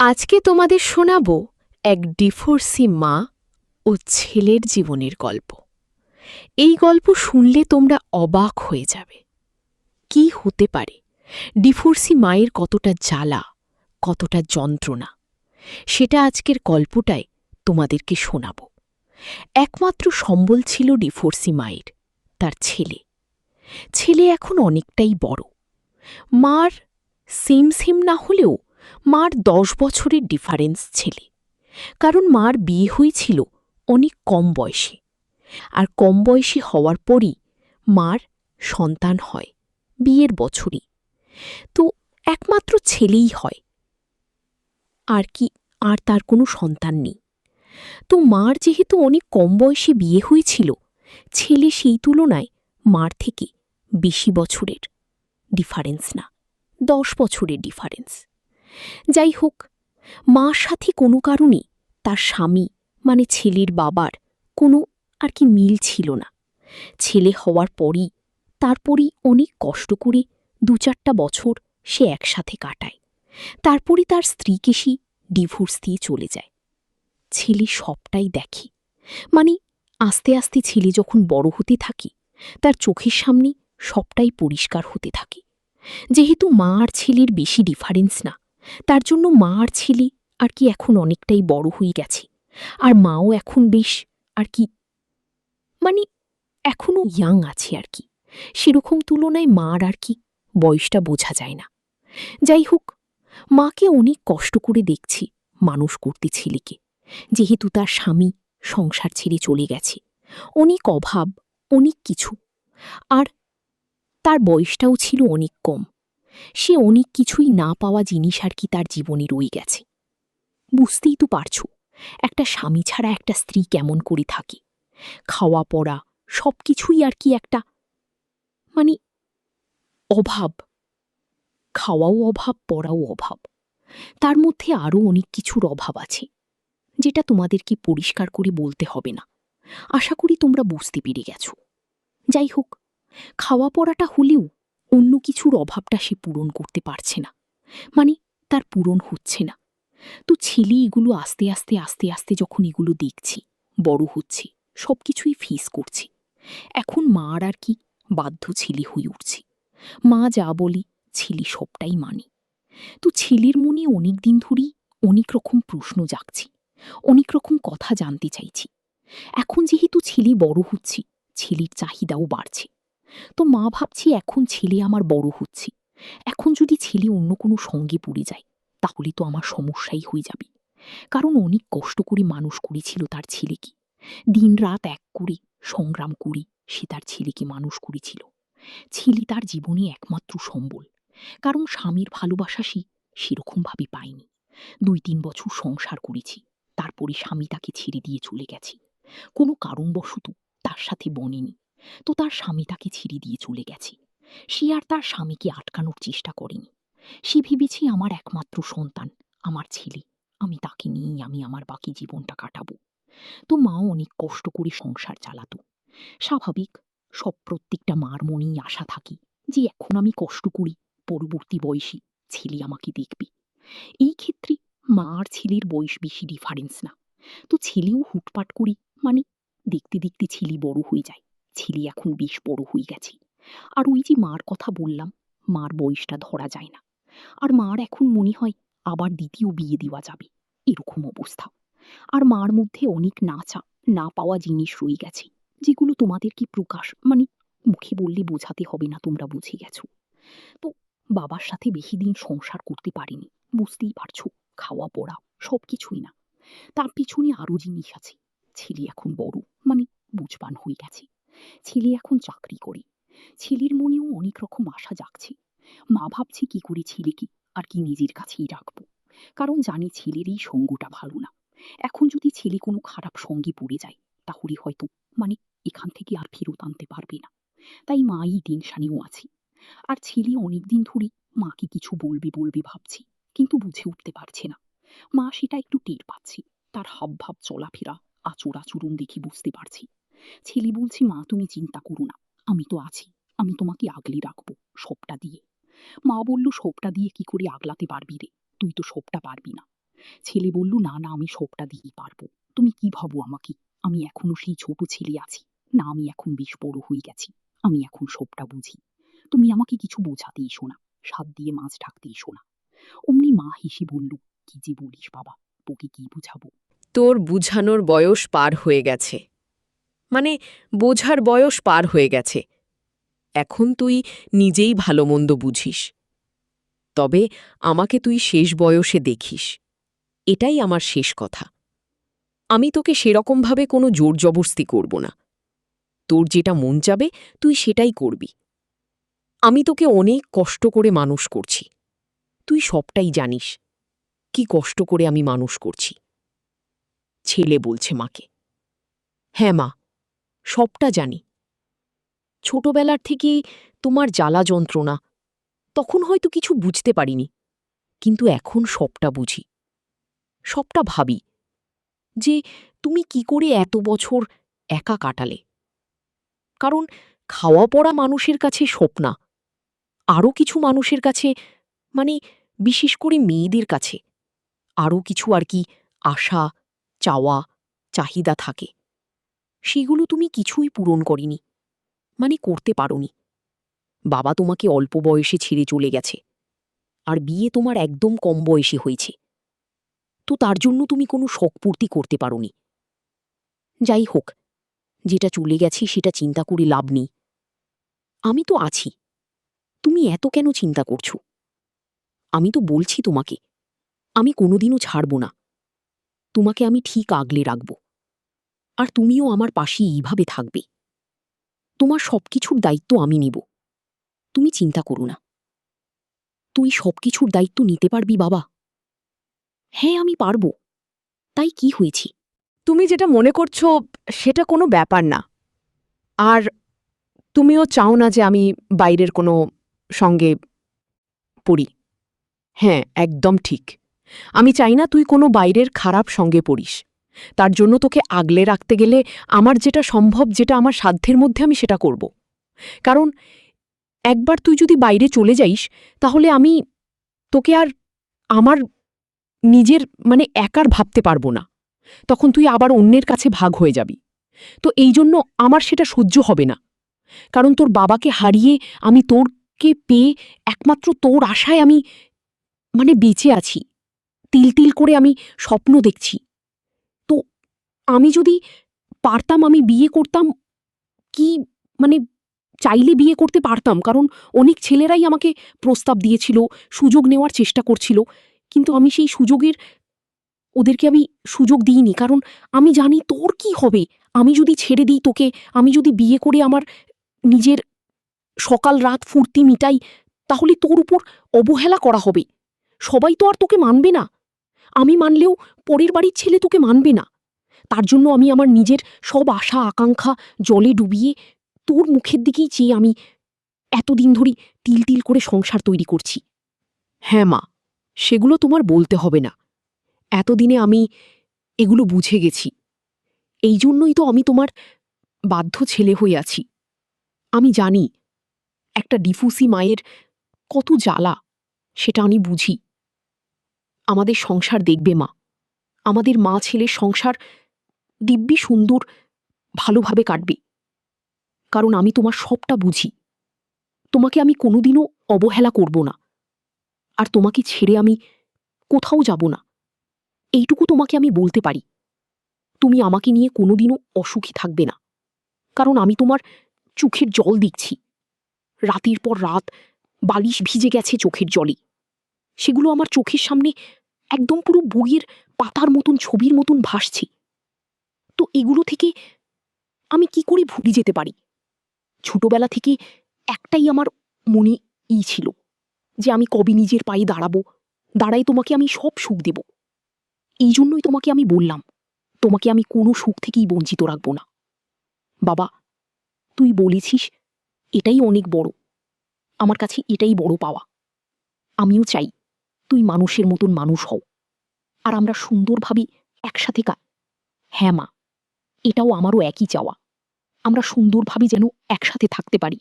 আজকে তোমাদের শোনাবো এক ডিভোর্সি মা ও ছেলের জীবনের গল্প। এই গল্প শুনলে তোমরা অবাক হয়ে যাবে। কি হতে পারে ডিভোর্সি মায়ের কতটা জ্বালা, কতটা যন্ত্রণা, সেটা আজকের গল্পটায় তোমাদেরকে শোনাব। একমাত্র সম্বল ছিল ডিভোর্সি মায়ের, তার ছেলে। ছেলে এখন অনেকটাই বড়। মার সেম সেম না হলেও মার 10 বছরের ডিফারেন্স ছেলে, কারণ মার বিয়ে হয়েছিল অনেক কম বয়সে, আর কম বয়সী হওয়ার পরই মার সন্তান হয় বিয়ের বছরই। তো একমাত্র ছেলেই হয়, আর কি, আর তার কোনো সন্তান নেই। তো মার যেহেতু অনেক কম বয়সে বিয়ে হয়েছিল, ছেলে সেই তুলনায় মার থেকে বেশি বছরের ডিফারেন্স না, 10 বছরের ডিফারেন্স। যাই হোক, মার সাথে কোনো কারণে তার স্বামী মানে ছেলের বাবার কোনো আর কি মিল ছিল না। ছেলে হওয়ার পরই তারপরই অনেক কষ্ট করে 2-4টা বছর সে একসাথে কাটায়। তারপরে তার স্ত্রীকে সে ডিভোর্স দিয়ে চলে যায়। ছেলে সবটাই দেখে, মানে আস্তে আস্তে ছেলে যখন বড় হতে থাকে তার চোখের সামনে সবটাই পরিষ্কার হতে থাকে। যেহেতু মা আর ছেলের বেশি ডিফারেন্স না, তার জন্য মা আর ছেলে আর কি এখন অনেকটাই বড় হয়ে গেছে। আর মাও এখন বেশ আর কি, মানে এখনও ইয়াং আছে আর কি, সেরকম তুলনায় মার আর কি বয়সটা বোঝা যায় না। যাই হোক, মাকে অনেক কষ্ট করে দেখছি মানুষ করতে ছেলেকে। যেহেতু তার স্বামী সংসার ছেড়ে চলে গেছে, অনেক অভাব, অনেক কিছু, আর তার বয়সটাও ছিল অনেক কম। সে অনেক কিছুই না পাওয়া জিনিস আর কি তার জীবনে রয়ে গেছে। বুঝতেই তো পারছ একটা স্বামী ছাড়া একটা স্ত্রী কেমন করে থাকে। খাওয়া পড়া সব কিছুই আর কি একটা, মানে অভাব, খাওয়াও অভাব, পড়াও অভাব, তার মধ্যে আরও অনেক কিছুর অভাব আছে, যেটা তোমাদেরকে পরিষ্কার করে বলতে হবে না। আশা করি তোমরা বুঝতে পেরে গেছ। যাই হোক, খাওয়া পড়াটা হলেও অন্য কিছুর অভাবটা সে পূরণ করতে পারছে না, মানে তার পূরণ হচ্ছে না। তো ছেলে এগুলো আস্তে আস্তে আস্তে আস্তে যখন এগুলো দেখছি, বড় হচ্ছে, সব কিছুই ফেস করছে, এখন মার আর কি বাধ্য ছেলে হয়ে উঠছে। মা যা বলে ছেলে সবটাই মানে। তো ছেলের মনে অনেক দিন ধরেই অনেক রকম প্রশ্ন জাগছে, অনেক রকম কথা জানতে চাইছি। এখন যেহেতু ছেলে বড় হচ্ছে, ছেলের চাহিদাও বাড়ছে। তো মা ভাবছি এখন ছেলে আমার বড় হচ্ছে, এখন যদি ছেলে অন্য কোনো সঙ্গে পড়ে যায় তাহলে তো আমার সমস্যাই হয়ে যাবে। কারণ অনেক কষ্ট করে মানুষ করেছিল তার ছেলেকে, দিনরাত এক করে সংগ্রাম করে সে তার ছেলেকে মানুষ করেছিল। ছেলে তার জীবনে একমাত্র সম্বল, কারণ স্বামীর ভালোবাসা সে সেরকমভাবে পায়নি। 2-3 বছর সংসার করেছি, তারপরে স্বামী তাকে ছেড়ে দিয়ে চলে গেছে। কোনো কারণবশত তার সাথে বনেনি, তো তার স্বামী তাকে ছেড়ে দিয়ে চলে গেছে। সে আর তার স্বামীকে আটকানোর চেষ্টা করেনি। সে ভেবেছে আমার একমাত্র সন্তান আমার ছেলে, আমি তাকে নিয়েই আমি আমার বাকি জীবনটা কাটাবো। তো মাও অনেক কষ্ট করে সংসার চালাতো। স্বাভাবিক, সব প্রত্যেকটা মার মনেই আশা থাকে যে এখন আমি কষ্ট করি, পরবর্তী বয়সে ছেলে আমাকে দেখবে। এই ক্ষেত্রে মা আর ছেলের বয়স বেশি ডিফারেন্স না। তো ছেলেও হুটপাট করে, মানে দেখতে দেখতে ছেলে বড় হয়ে যায়। ছেলে এখন বেশ বড় হয়ে গেছে। আর ওই যে মার কথা বললাম, মার বয়সটা ধরা যায় না। আর মার এখন মনে হয় আবার দ্বিতীয় বিয়ে দেওয়া যাবে, এরকম অবস্থা। আর মার মধ্যে অনেক না পাওয়া জিনিস রয়ে গেছে, যেগুলো তোমাদেরকে প্রকাশ, মানে মুখে বললে বোঝাতে হবে না, তোমরা বুঝে গেছো। তো বাবার সাথে বেশি দিন সংসার করতে পারিনি, বুঝতেই পারছো, খাওয়া পড়া সব কিছুই না। তার পিছনে আরো জিনিস আছে। ছেলে এখন বড়, মানে বুঝবান হয়ে গেছে। ছেলে এখন চাকরি করে। ছেলের মনেও অনেক রকম আশা জাগছে। মা ভাবছে কি করে ছেলেকে আর কি নিজের কাছেই রাখবো, কারণ জানি ছেলের এই সঙ্গটা ভালো না। এখন যদি ছেলে কোনো খারাপ সঙ্গে পড়ে যায় তাহলে হয়তো, মানে এখান থেকে আর ফেরত আনতে পারবে না। তাই মা এই টেনশানেও আছে। আর ছেলে অনেকদিন ধরে মাকে কিছু বলবে বলবে ভাবছি, কিন্তু বুঝে উঠতে পারছে না। মা সেটা একটু টের পাচ্ছে, তার হাবভাব, চলাফেরা, আচরণ দেখে বুঝতে পারছি। ছেলে বলছে, মা তুমি চিন্তা করো না, আমি তো আছি, আমি তোমাকে আগলে রাখবো সবটা দিয়ে। মা বলল, সবটা দিয়ে কি করে আগলাতে পারবি রে, তুই তো সবটা পারবি না। ছেলে বলল, না না, আমি সবটা দিয়েই পারবো। তুমি কি ভাবো আমাকে? আমি এখনো সেই ছোট ছেলে আছি? না, আমি এখন বেশ বড় হয়ে গেছি। আমি এখন সবটা বুঝি। তুমি আমাকে কিছু বোঝাতে এসো না, সাত দিয়ে মাছ ঢাকতে এসো না। অমনি মা হেসে বলল, কি যে বলিস বাবা, তোকে কি বুঝাবো? তোর বুঝানোর বয়স পার হয়ে গেছে, মানে বোঝার বয়স পার হয়ে গেছে। এখন তুই নিজেই ভালো মন্দ বুঝিস। তবে আমাকে তুই শেষ বয়সে দেখিস, এটাই আমার শেষ কথা। আমি তোকে সেরকমভাবে কোনো জোর জবরদস্তি করব না। তোর যেটা মন চাবে তুই সেটাই করবি। আমি তোকে অনেক কষ্ট করে মানুষ করছি, তুই সবটাই জানিস কি কষ্ট করে আমি মানুষ করছি। ছেলে বলছে মাকে, হ্যাঁ মা, সবটা জানি। ছোটবেলার থেকেই তোমার জ্বালা যন্ত্রণা, তখন হয়তো কিছু বুঝতে পারিনি, কিন্তু এখন সবটা বুঝি। সবটা ভাবি যে তুমি কি করে এত বছর একা কাটালে। কারণ খাওয়া পড়া মানুষের কাছে স্বপ্না, আরও কিছু মানুষের কাছে, মানে বিশেষ করে মেয়েদের কাছে আরও কিছু আর কি আশা, চাওয়া, চাহিদা থাকে। সেগুলো তুমি কিছুই পূরণ করিনি, মানে করতে পারোনি। বাবা তোমাকে অল্প বয়সে ছেড়ে চলে গেছে, আর বিয়ে তোমার একদম কম বয়সে হয়েছে, তো তার জন্য তুমি কোনো শখ পূর্তি করতে পারোনি। যাই হোক, যেটা চলে গেছে সেটা চিন্তা করে লাভ নেই। আমি তো আছি, তুমি এত কেন চিন্তা করছো? আমি তো বলছি তোমাকে, আমি কোনোদিনও ছাড়ব না। তোমাকে আমি ঠিক আগলে রাখব, আর তুমিও আমার পাশে এইভাবে থাকবে। তোমার সবকিছুর দায়িত্ব আমি নিব, তুমি চিন্তা করো না। তুই সবকিছুর দায়িত্ব নিতে পারবি বাবা? হ্যাঁ, আমি পারব। তাই কি হয়েছে? তুমি যেটা মনে করছো সেটা কোনো ব্যাপার না। আর তুমিও চাও না যে আমি বাইরের কোনো সঙ্গে পড়ি। হ্যাঁ, একদম ঠিক। আমি চাই না তুই কোনো বাইরের খারাপ সঙ্গে পড়িস। তার জন্য তোকে আগলে রাখতে গেলে আমার যেটা সম্ভব, যেটা আমার সাধ্যের মধ্যে, আমি সেটা করব। কারণ একবার তুই যদি বাইরে চলে যাইস, তাহলে আমি তোকে আর আমার নিজের মানে একার ভাবতে পারবো না। তখন তুই আবার অন্যের কাছে ভাগ হয়ে যাবি। তো এই জন্য আমার সেটা সহ্য হবে না। কারণ তোর বাবাকে হারিয়ে আমি তোরকে পেয়ে একমাত্র তোর আশায় আমি মানে বেঁচে আছি। তিল তিল করে আমি স্বপ্ন দেখছি। তো আমি যদি পারতাম আমি বিয়ে করতাম, কি মানে চাইলে বিয়ে করতে পারতাম, কারণ অনেক ছেলেরাই আমাকে প্রস্তাব দিয়েছিল, সুযোগ নেওয়ার চেষ্টা করছিল, কিন্তু আমি সেই সুযোগের ওদেরকে আমি সুযোগ দিইনি। কারণ আমি জানি তোর কি হবে আমি যদি ছেড়ে দিই তোকে, আমি যদি বিয়ে করে আমার নিজের সকাল রাত ফুর্তি মিটাই, তাহলে তোর উপর অবহেলা করা হবে। সবাই তো আর তোকে মানবে না। আমি মানলেও পরের বাড়ির ছেলে তোকে মানবে না। তার জন্য আমি আমার নিজের সব আশা আকাঙ্ক্ষা জলে ডুবিয়ে তোর মুখের দিকেই চেয়ে আমি এতদিন ধরে তিল তিল করে সংসার তৈরি করছি। হ্যাঁ মা, সেগুলো তোমার বলতে হবে না। এতদিনে আমি এগুলো বুঝে গেছি। এই জন্যই তো আমি তোমার বাধ্য ছেলে হয়ে আছি। আমি জানি একটা ডিফুসি মায়ের কত জ্বালা, সেটা আমি বুঝি। আমাদের সংসার দেখবে মা, আমাদের মা ছেলের সংসার দিব্যি সুন্দর ভালোভাবে কাটবে। কারণ আমি তোমার সবটা বুঝি। তোমাকে আমি কোনোদিনও অবহেলা করব না, আর তোমাকে ছেড়ে আমি কোথাও যাব না, এইটুকু তোমাকে আমি বলতে পারি। তুমি আমাকে নিয়ে কোনোদিনও অসুখী থাকবে না, কারণ আমি তোমার চোখের জল দেখছি। রাতের পর রাত বালিশ ভিজে গেছে চোখের জলে, সেগুলো আমার চোখের সামনে একদম পুরো বইয়ের পাতার মতন, ছবির মতন ভাসছে। তো এগুলো থেকে আমি কি করে ভুলে যেতে পারি? ছোটবেলা থেকে একটাই আমার মনে ছিল যে আমি কবে নিজের পায়ে দাঁড়াবো, দাঁড়াই তোমাকে আমি সব সুখ দেব। এই জন্যই তোমাকে আমি বললাম, তোমাকে আমি কোনো সুখ থেকেই বঞ্চিত রাখবো না। বাবা, তুই বলেছিস, এটাই অনেক বড়। আমার কাছে এটাই বড় পাওয়া। আমিও চাই তুই মানুষের মতন মানুষ হও, আর আমরা সুন্দরভাবে একসাথে হ্যাঁ মা, এটাও আমারও একই চাওয়া। আমরা সুন্দরভাবে যেন একসাথে থাকতে পারি।